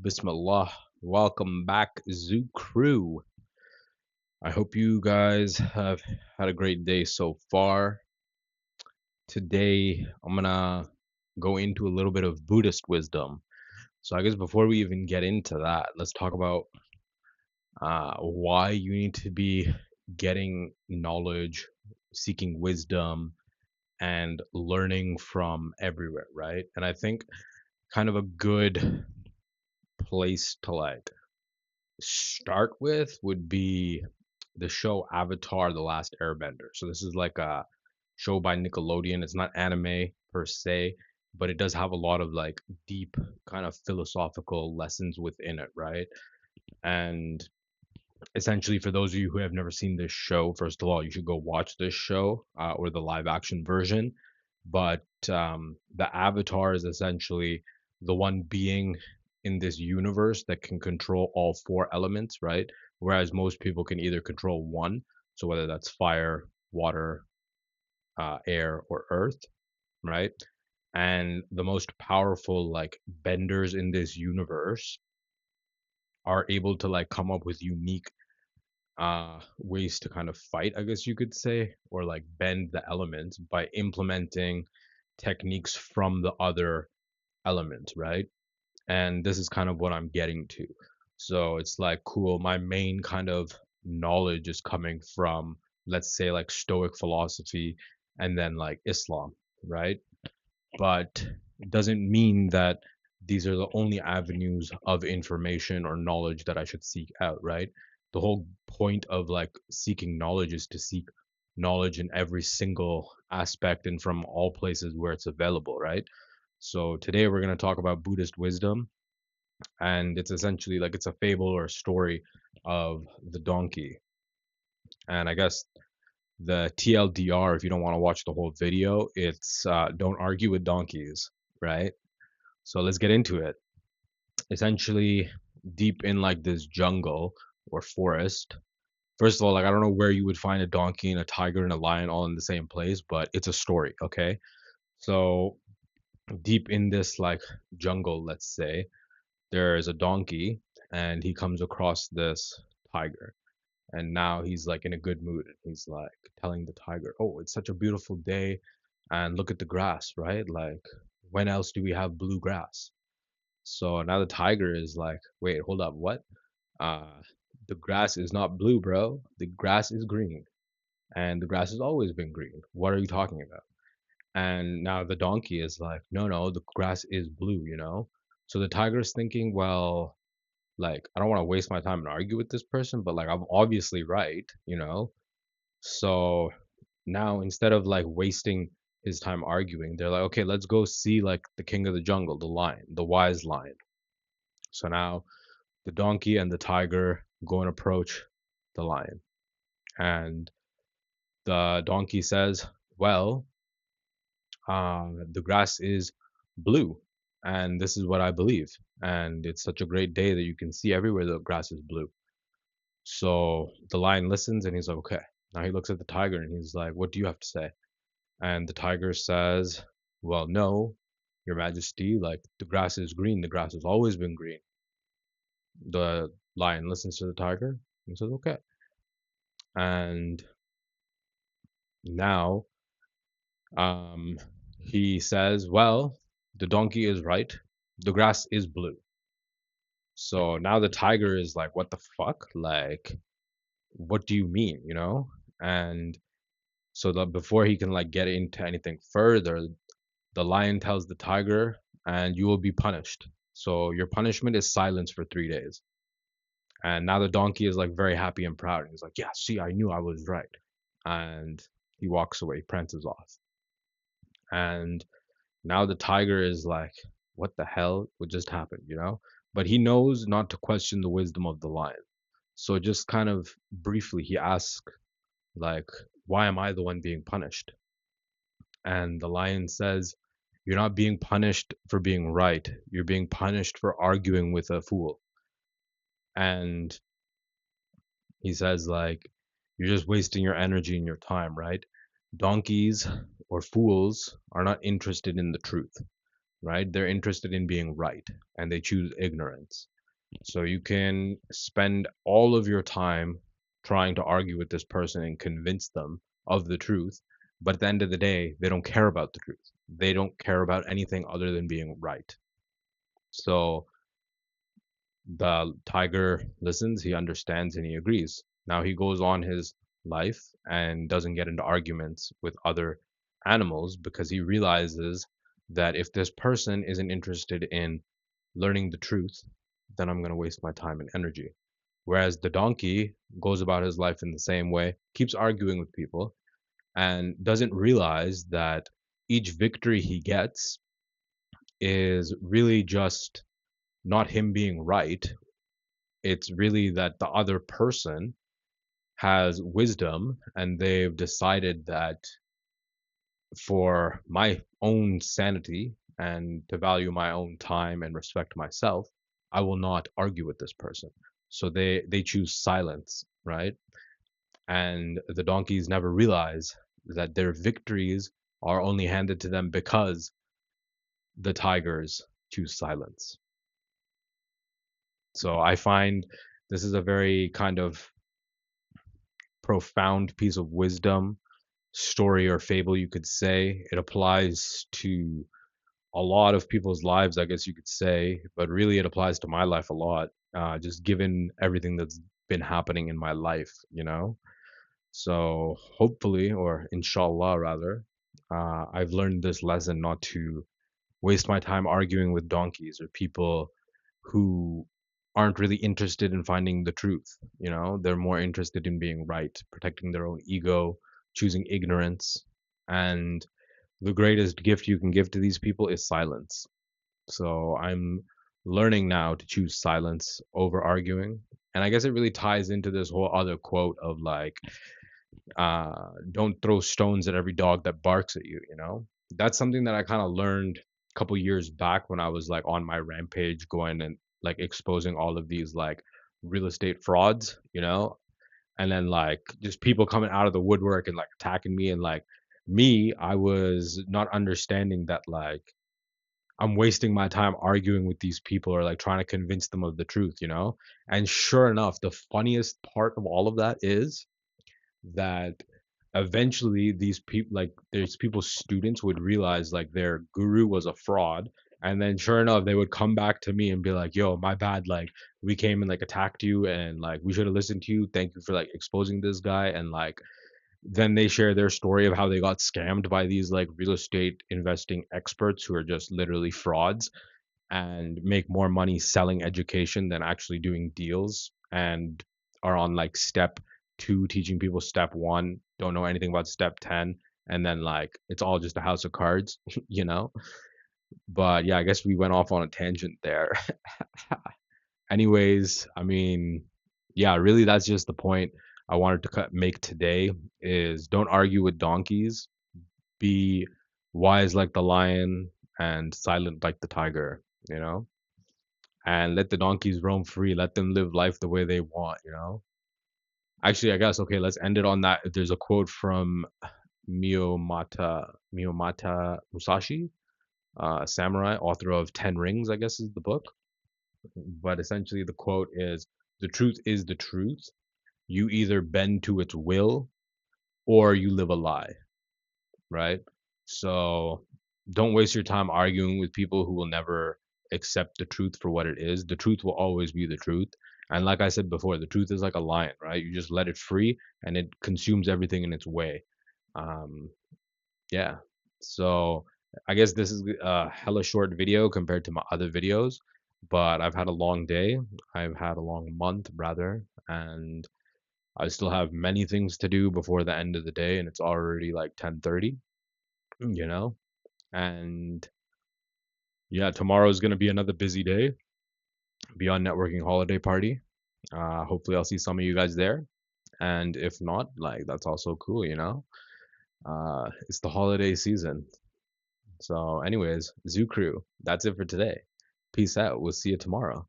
Bismillah. Welcome back, Zoo Crew. I hope you guys have had a great day so far. Today, I'm gonna go into a little bit of Buddhist wisdom. So, I guess before we even get into that, let's talk about why you need to be getting knowledge, seeking wisdom, and learning from everywhere, right? And I think kind of a good place to start with would be the show Avatar: The Last Airbender. So this is like a show by Nickelodeon. It's not anime per se, but it does have a lot of like deep kind of philosophical lessons within it, right? And essentially, for those of you who have never seen this show, first of all, you should go watch this show or the live action version. But the Avatar is essentially the one being in this universe that can control all four elements, right? Whereas most people can either control one, so whether that's fire, water, air, or earth, right? And the most powerful like benders in this universe are able to like come up with unique ways to kind of fight, I guess you could say, or like bend the elements by implementing techniques from the other elements, right? And this is kind of what I'm getting to. So it's like, cool, my main kind of knowledge is coming from, let's say, like Stoic philosophy and then like Islam, right? But it doesn't mean that these are the only avenues of information or knowledge that I should seek out, right? The whole point of like seeking knowledge is to seek knowledge in every single aspect and from all places where it's available, right? So today we're going to talk about Buddhist wisdom, and it's essentially like it's a fable or a story of the donkey. And I guess the TLDR, if you don't want to watch the whole video, it's don't argue with donkeys, right? So let's get into it. Essentially, deep in like this jungle or forest. First of all, like I don't know where you would find a donkey and a tiger and a lion all in the same place, but it's a story, okay? So deep in this like jungle, let's say, there is a donkey and he comes across this tiger. And now he's like in a good mood. He's like telling the tiger, "Oh, it's such a beautiful day and look at the grass, right? Like when else do we have blue grass?" So now the tiger is like, wait, hold up, what? Uh, the grass is not blue, bro. The grass is green, and the grass has always been green. What are you talking about? And now the donkey is like, no, no, the grass is blue, you know? So the tiger is thinking, well, like, I don't want to waste my time and argue with this person, but like, I'm obviously right, you know? So now instead of like wasting his time arguing, they're like, okay, let's go see like the king of the jungle, the lion, the wise lion. So now the donkey and the tiger go and approach the lion. And the donkey says, well, the grass is blue. And this is what I believe. And it's such a great day that you can see everywhere the grass is blue. So the lion listens and he's like, okay. Now he looks at the tiger and he's like, what do you have to say? And the tiger says, well, no, Your Majesty, like the grass is green. The grass has always been green. The lion listens to the tiger and says, okay. And now um, he says, well, the donkey is right. The grass is blue. So now the tiger is like, what the fuck? Like, what do you mean, you know? And so that before he can like get into anything further, the lion tells the tiger, and you will be punished. So your punishment is silence for 3 days. And now the donkey is like very happy and proud. And he's like, yeah, see, I knew I was right. And he walks away, prances off. And now the tiger is like, what the hell would just happen, you know? But he knows not to question the wisdom of the lion. So just kind of briefly, he asks, like, why am I the one being punished? And the lion says, you're not being punished for being right. You're being punished for arguing with a fool. And he says, like, you're just wasting your energy and your time, right? Donkeys or fools are not interested in the truth, right? They're interested in being right and they choose ignorance. So you can spend all of your time trying to argue with this person and convince them of the truth, but at the end of the day, they don't care about the truth. They don't care about anything other than being right. So the tiger listens, he understands, and he agrees. Now he goes on his life and doesn't get into arguments with other animals because he realizes that if this person isn't interested in learning the truth, then I'm going to waste my time and energy. Whereas the donkey goes about his life in the same way, keeps arguing with people, and doesn't realize that each victory he gets is really just not him being right. It's really that the other person has wisdom and they've decided that for my own sanity and to value my own time and respect myself, I will not argue with this person. So they choose silence, right? And the donkeys never realize that their victories are only handed to them because the tigers choose silence. So I find this is a very kind of profound piece of wisdom, story or fable, you could say. It applies to a lot of people's lives, I guess you could say, but really it applies to my life a lot, just given everything that's been happening in my life, you know? So hopefully, or inshallah rather, I've learned this lesson not to waste my time arguing with donkeys or people who aren't really interested in finding the truth. You know, they're more interested in being right, protecting their own ego, choosing ignorance. And the greatest gift you can give to these people is silence. So I'm learning now to choose silence over arguing. And I guess it really ties into this whole other quote of like, don't throw stones at every dog that barks at you, you know? That's something that I kind of learned a couple years back when I was like on my rampage going and like exposing all of these like real estate frauds, you know? And then like just people coming out of the woodwork and like attacking me and like me, I was not understanding that like I'm wasting my time arguing with these people or like trying to convince them of the truth, you know? And sure enough, the funniest part of all of that is that eventually these people like there's people's students would realize like their guru was a fraud, and then sure enough they would come back to me and be like, yo, my bad, like we came and like attacked you and like we should have listened to you, thank you for like exposing this guy. And like then they share their story of how they got scammed by these like real estate investing experts who are just literally frauds and make more money selling education than actually doing deals, and are on like step 2 teaching people step 1, don't know anything about step 10, and then like it's all just a house of cards, you know? But yeah, I guess we went off on a tangent there. Anyways, I mean, yeah, really that's just the point I wanted to make today is don't argue with donkeys, be wise like the lion and silent like the tiger, you know? And let the donkeys roam free. Let them live life the way they want, you know? Actually, I guess, okay, let's end it on that. There's a quote from Miyamata Musashi, a samurai, author of Ten Rings, I guess is the book. But essentially, the quote is, the truth is the truth. You either bend to its will or you live a lie, right? So don't waste your time arguing with people who will never accept the truth for what it is. The truth will always be the truth. And like I said before, the truth is like a lion, right? You just let it free and it consumes everything in its way. Um, yeah. So I guess this is a hella short video compared to my other videos, but I've had a long day. I've had a long month rather, and I still have many things to do before the end of the day, and it's already like 10:30, you know? And yeah, tomorrow is going to be another busy day, Beyond Networking holiday party. Hopefully, I'll see some of you guys there. And if not, like, that's also cool, you know? It's the holiday season. So, anyways, Zoo Crew, that's it for today. Peace out. We'll see you tomorrow.